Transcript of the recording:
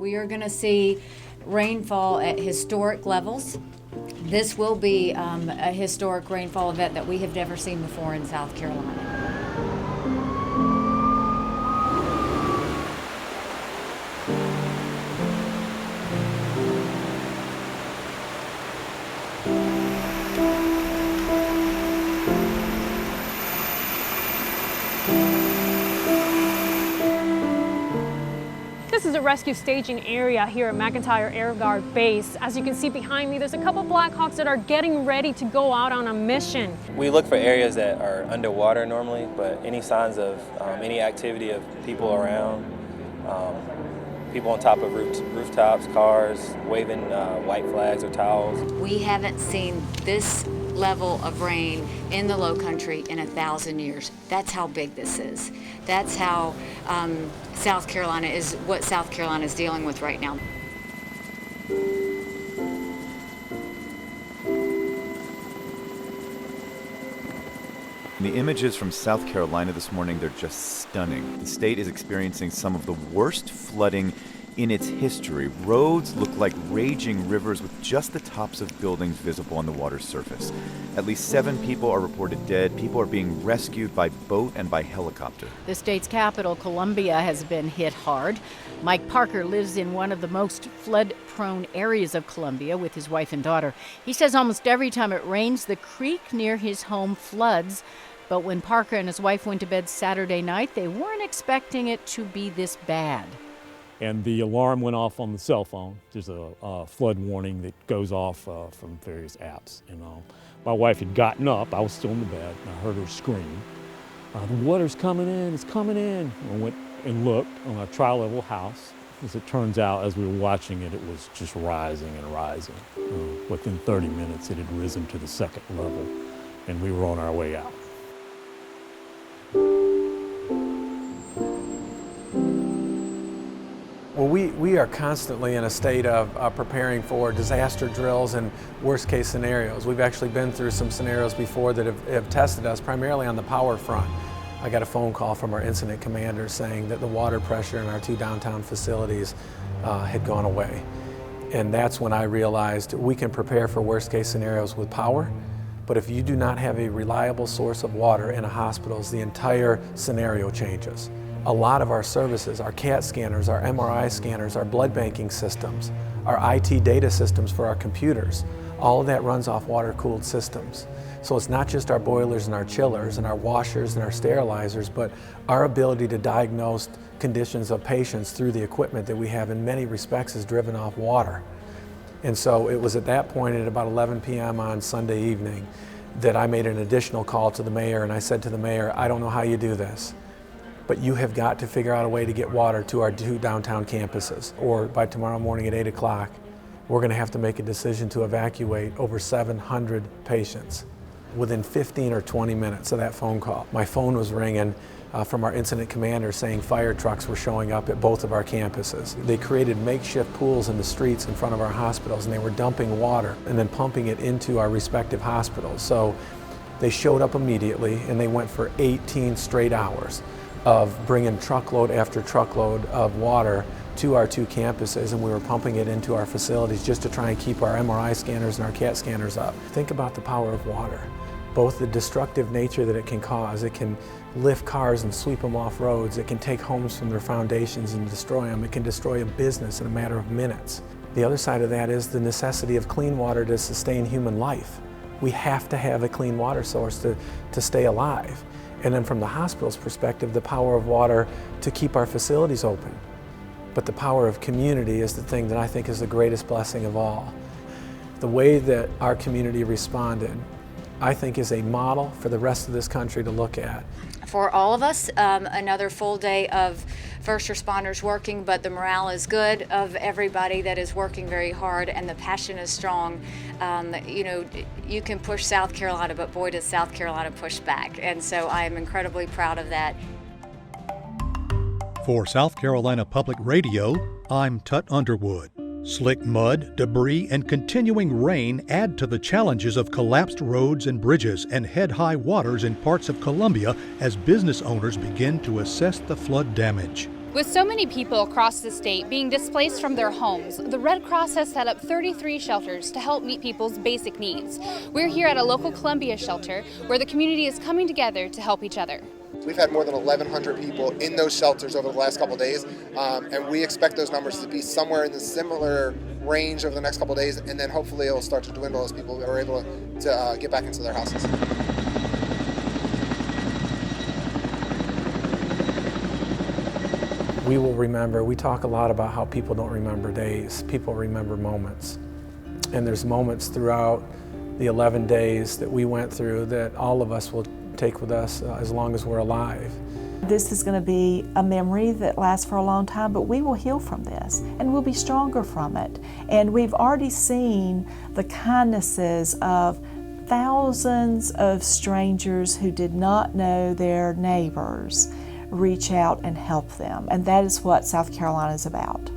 We are going to see rainfall at historic levels. This will be a historic rainfall event that we have never seen before in South Carolina. This is a rescue staging area here at McEntire Air Guard Base. As you can see behind me, there's a couple Blackhawks that are getting ready to go out on a mission. We look for areas that are underwater normally, but any signs of any activity of people around, people on top of rooftops, cars, waving white flags or towels. We haven't seen this level of rain in the low country in 1,000 years. That's how big this is. That's how South Carolina is, what South Carolina is dealing with right now. The images from South Carolina this morning, they're just stunning. The state is experiencing some of the worst flooding in its history. Roads look like raging rivers with just the tops of buildings visible on the water's surface. At least 7 people are reported dead. People are being rescued by boat and by helicopter. The state's capital, Columbia, has been hit hard. Mike Parker lives in one of the most flood-prone areas of Columbia with his wife and daughter. He says almost every time it rains, the creek near his home floods. But when Parker and his wife went to bed Saturday night, they weren't expecting it to be this bad. And the alarm went off on the cell phone. There's a flood warning that goes off from various apps. And my wife had gotten up. I was still in the bed, and I heard her scream, "The water's coming in, it's coming in." I went and looked on a tri-level house. As it turns out, as we were watching it, it was just rising and rising. Within 30 minutes, it had risen to the 2nd level, and we were on our way out. Well, we are constantly in a state of preparing for disaster drills and worst case scenarios. We've actually been through some scenarios before that have tested us, primarily on the power front. I got a phone call from our incident commander saying that the water pressure in our 2 downtown facilities had gone away. And that's when I realized we can prepare for worst case scenarios with power, but if you do not have a reliable source of water in a hospital, the entire scenario changes. A lot of our services, our CAT scanners, our MRI scanners, our blood banking systems, our IT data systems for our computers, all of that runs off water-cooled systems. So it's not just our boilers and our chillers and our washers and our sterilizers, but our ability to diagnose conditions of patients through the equipment that we have in many respects is driven off water. And so it was at that point at about 11 p.m. on Sunday evening that I made an additional call to the mayor, and I said to the mayor, I don't know how you do this, but you have got to figure out a way to get water to our 2 downtown campuses, or by tomorrow morning at 8 o'clock, we're going to have to make a decision to evacuate over 700 patients. Within 15 or 20 minutes of that phone call, my phone was ringing from our incident commander saying fire trucks were showing up at both of our campuses. They created makeshift pools in the streets in front of our hospitals, and they were dumping water and then pumping it into our respective hospitals. So they showed up immediately, and they went for 18 straight hours of bringing truckload after truckload of water to our 2 campuses, and we were pumping it into our facilities just to try and keep our MRI scanners and our CAT scanners up. Think about the power of water, both the destructive nature that it can cause. It can lift cars and sweep them off roads. It can take homes from their foundations and destroy them. It can destroy a business in a matter of minutes. The other side of that is the necessity of clean water to sustain human life. We have to have a clean water source to stay alive. And then from the hospital's perspective, the power of water to keep our facilities open. But the power of community is the thing that I think is the greatest blessing of all. The way that our community responded, I think, is a model for the rest of this country to look at. For all of us, another full day of first responders working, but the morale is good of everybody that is working very hard, and the passion is strong. You know, you can push South Carolina, but boy, does South Carolina push back. And so I am incredibly proud of that. For South Carolina Public Radio, I'm Tut Underwood. Slick mud, debris, and continuing rain add to the challenges of collapsed roads and bridges and head-high waters in parts of Columbia as business owners begin to assess the flood damage. With so many people across the state being displaced from their homes, the Red Cross has set up 33 shelters to help meet people's basic needs. We're here at a local Columbia shelter where the community is coming together to help each other. We've had more than 1,100 people in those shelters over the last couple of days, and we expect those numbers to be somewhere in the similar range over the next couple of days, and then hopefully it'll start to dwindle as people are able to get back into their houses. We will remember, we talk a lot about how people don't remember days, people remember moments. And there's moments throughout the 11 days that we went through that all of us will take with us as long as we're alive. This is going to be a memory that lasts for a long time, but we will heal from this and we'll be stronger from it. And we've already seen the kindnesses of thousands of strangers who did not know their neighbors reach out and help them. And that is what South Carolina is about.